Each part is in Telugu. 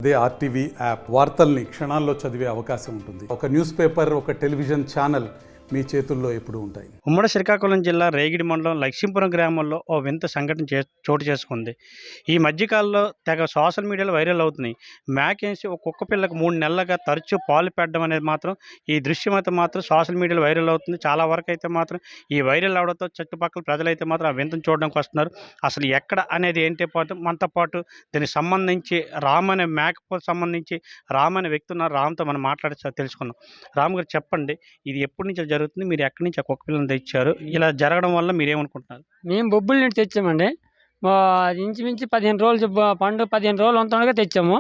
అదే ఆర్టీవీ యాప్ వార్తల్ని క్షణాల్లో చదివే అవకాశం ఉంటుంది. ఒక న్యూస్ పేపర్, ఒక టెలివిజన్ ఛానల్ మీ చేతుల్లో ఎప్పుడూ ఉంటాయి. ఉమ్మడి శ్రీకాకుళం జిల్లా రేగిడి మండలం లక్ష్మీపురం గ్రామంలో ఓ వింత సంఘటన చోటు చేసుకుంది. ఈ మధ్యకాలంలో తెగ సోషల్ మీడియాలో వైరల్ అవుతున్నాయి. మేకేసి ఒక కుక్క పిల్లకు 3 నెలలుగా తరచూ పాలు పెట్టడం అనేది మాత్రం ఈ దృశ్యం అయితే మాత్రం సోషల్ మీడియాలో వైరల్ అవుతుంది. చాలా వరకు అయితే మాత్రం ఈ వైరల్ అవడంతో చుట్టుపక్కల ప్రజలైతే మాత్రం ఆ వింతను చూడడానికి వస్తున్నారు. అసలు ఎక్కడ అనేది ఏంటి పాటు మనతో పాటు దీనికి సంబంధించి రామ్ అనే మేకపోతే సంబంధించి రామ్ అనే వ్యక్తి ఉన్నారు. రామ్తో మనం మాట్లాడి తెలుసుకుందాం. రామ్ గారు చెప్పండి, ఇది ఎప్పటి నుంచి జరుగుతుంది? మీరు ఎక్కడి నుంచి ఆ కుక్క పిల్లని తెచ్చారు? ఇలా జరగడం వల్ల మీరేమనుకుంటున్నారు? మేము బొబ్బుల నుండి తెచ్చామండి. ఇంచుమించు 15 రోజులు పండుగ 15 రోజులు ఉంటుండగా తెచ్చాము.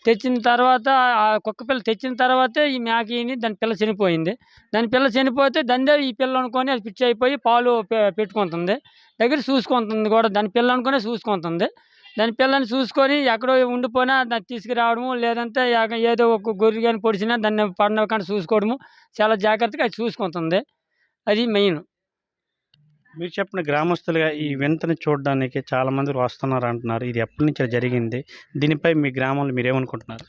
తెచ్చిన తర్వాత ఆ కుక్క పిల్ల తెచ్చిన తర్వాతే ఈ మేకని దాని పిల్ల చనిపోయింది. దాని పిల్ల చనిపోతే దాన్నే ఈ పిల్ల అనుకొని అది పిచ్చి అయిపోయి పాలు పెట్టుకుంటుంది. దగ్గర చూసుకుంటుంది కూడా, దాని పిల్ల అనుకునే చూసుకుంటుంది. దాని పిల్లని చూసుకొని ఎక్కడో ఉండిపోయినా దాన్ని తీసుకురావడము, లేదంటే ఏదో ఒక గొర్రె కానీ పొడిచినా దాన్ని పడనకుండా చూసుకోవడము, చాలా జాగ్రత్తగా అది చూసుకుంటుంది. అది మెయిన్. మీరు చెప్పిన గ్రామస్తులుగా ఈ వింతని చూడడానికి చాలామంది వస్తున్నారు అంటున్నారు. ఇది ఎప్పటి నుంచి జరిగింది? దీనిపై మీ గ్రామంలో మీరేమనుకుంటున్నారు?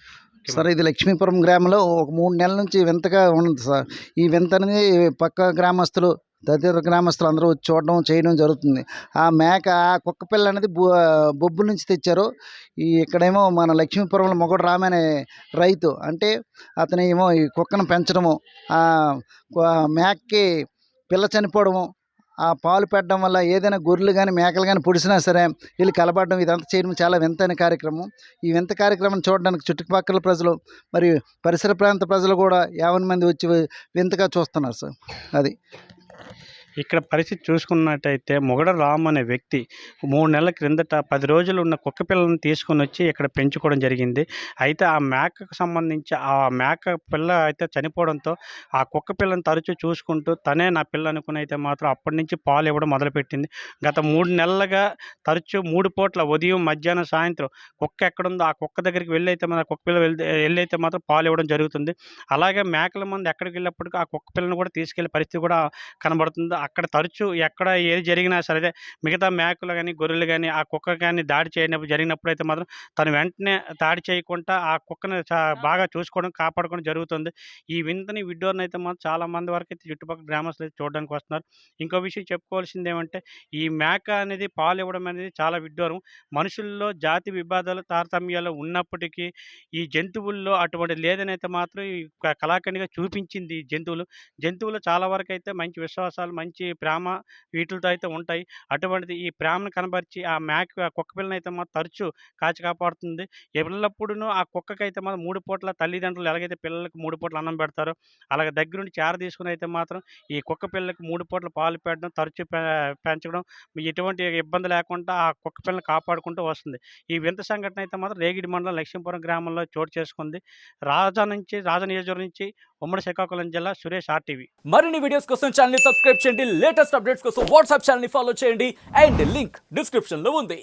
సార్, ఇది లక్ష్మీపురం గ్రామంలో ఒక 3 నెలల నుంచి వింతగా ఉంది సార్. ఈ వింతని పక్క గ్రామస్తులు, తదితర గ్రామస్తులు అందరూ చూడడం చేయడం జరుగుతుంది. ఆ కుక్క పిల్ల అనేది బొబ్బుల నుంచి తెచ్చారు. ఇక్కడేమో మన లక్ష్మీపురంలో మొగడు రామ అనే రైతు, అంటే అతను ఏమో ఈ కుక్కను పెంచడము, ఆ మేకకి పిల్ల చనిపోవడము, ఆ పాలు పెట్టడం వల్ల ఏదైనా గొర్రెలు కానీ మేకలు కానీ పొడిసినా సరే వీళ్ళు కలపడడం, ఇదంతా చేయడం చాలా వింతైన కార్యక్రమం. ఈ వింత కార్యక్రమం చూడడానికి చుట్టుపక్కల ప్రజలు మరియు పరిసర ప్రాంత ప్రజలు కూడా 50 మంది వచ్చి వింతగా చూస్తున్నారు సార్. అది ఇక్కడ పరిస్థితి చూసుకున్నట్టయితే మొగడ రామ్ అనే వ్యక్తి 3 నెలల క్రిందట 10 రోజులు ఉన్న కుక్క పిల్లని తీసుకొని వచ్చి ఇక్కడ పెంచుకోవడం జరిగింది. అయితే ఆ మేకకు సంబంధించి ఆ మేక పిల్ల అయితే చనిపోవడంతో ఆ కుక్క పిల్లని తరచూ చూసుకుంటూ తనే నా పిల్ల అనుకుని అయితే మాత్రం అప్పటి నుంచి పాలు ఇవ్వడం మొదలుపెట్టింది. గత 3 నెలలుగా తరచూ 3 పూట్ల ఉదయం, మధ్యాహ్నం, సాయంత్రం కుక్క ఎక్కడుందో ఆ కుక్క దగ్గరికి వెళ్ళైతే మన కుక్క పిల్ల వెళ్ళైతే మాత్రం పాలు ఇవ్వడం జరుగుతుంది. అలాగే మేకల మంది ఎక్కడికి వెళ్ళినప్పటికీ ఆ కుక్క పిల్లని కూడా తీసుకెళ్లే పరిస్థితి కూడా కనబడుతుంది. అక్కడ తరచూ ఎక్కడ ఏది జరిగినా సరే మిగతా మేకలు కానీ గొర్రెలు కానీ ఆ కుక్క కానీ దాడి జరిగినప్పుడు అయితే మాత్రం తను వెంటనే దాడి చేయకుండా ఆ కుక్కను బాగా చూసుకోవడం, కాపాడుకోవడం జరుగుతుంది. ఈ వింతని వీడియోని అయితే మాత్రం చాలా మంది వరకు అయితే చుట్టుపక్కల గ్రామస్తులు అయితే చూడడానికి వస్తున్నారు. ఇంకో విషయం చెప్పుకోవాల్సింది ఏమంటే, ఈ మేక అనేది పాలు ఇవ్వడం అనేది చాలా విడ్డూరం. మనుషుల్లో జాతి విభేదాలు, తారతమ్యాలు ఉన్నప్పటికీ ఈ జంతువుల్లో అటువంటి లేదనైతే మాత్రం ఈ కళాఖండిగా చూపించింది. ఈ జంతువులు చాలా వరకు అయితే మంచి విశ్వాసాలు, మంచి ప్రేమ వీటితో అయితే ఉంటాయి. అటువంటిది ఈ ప్రేమను కనబరిచి ఆ కుక్క పిల్లని అయితే మాత్రం తరచూ కాచి కాపాడుతుంది. ఎల్లప్పుడూ ఆ కుక్కకైతే మాత్రం 3 పూట్ల తల్లిదండ్రులు ఎలాగైతే పిల్లలకు 3 పూట్ల అన్నం పెడతారో అలాగే దగ్గరుండి చేర తీసుకుని అయితే మాత్రం ఈ కుక్క పిల్లకి 3 పూట్ల పాలు పెట్టడం, తరచూ పెంచడం, ఎటువంటి ఇబ్బంది లేకుండా ఆ కుక్క పిల్లని కాపాడుకుంటూ వస్తుంది. ఈ వింత సంఘటన అయితే మాత్రం రేగిడి మండలం లక్ష్మీపురం గ్రామంలో చోటు చేసుకుంది. రాజా నియోజకవర్గం నుంచి ఉమ్మడి శ్రీకాకుళం జిల్లా సురేష్, ఆర్టీవీ. మరిన్ని వీడియోస్ కోసం ఛానల్ ని సబ్స్క్రైబ్ చేయండి. లేటెస్ట్ అప్డేట్స్ కోసం వాట్సాప్ ఛానల్ ని ఫాలో చేయండి. అండ్ లింక్ డిస్క్రిప్షన్ లో ఉంది.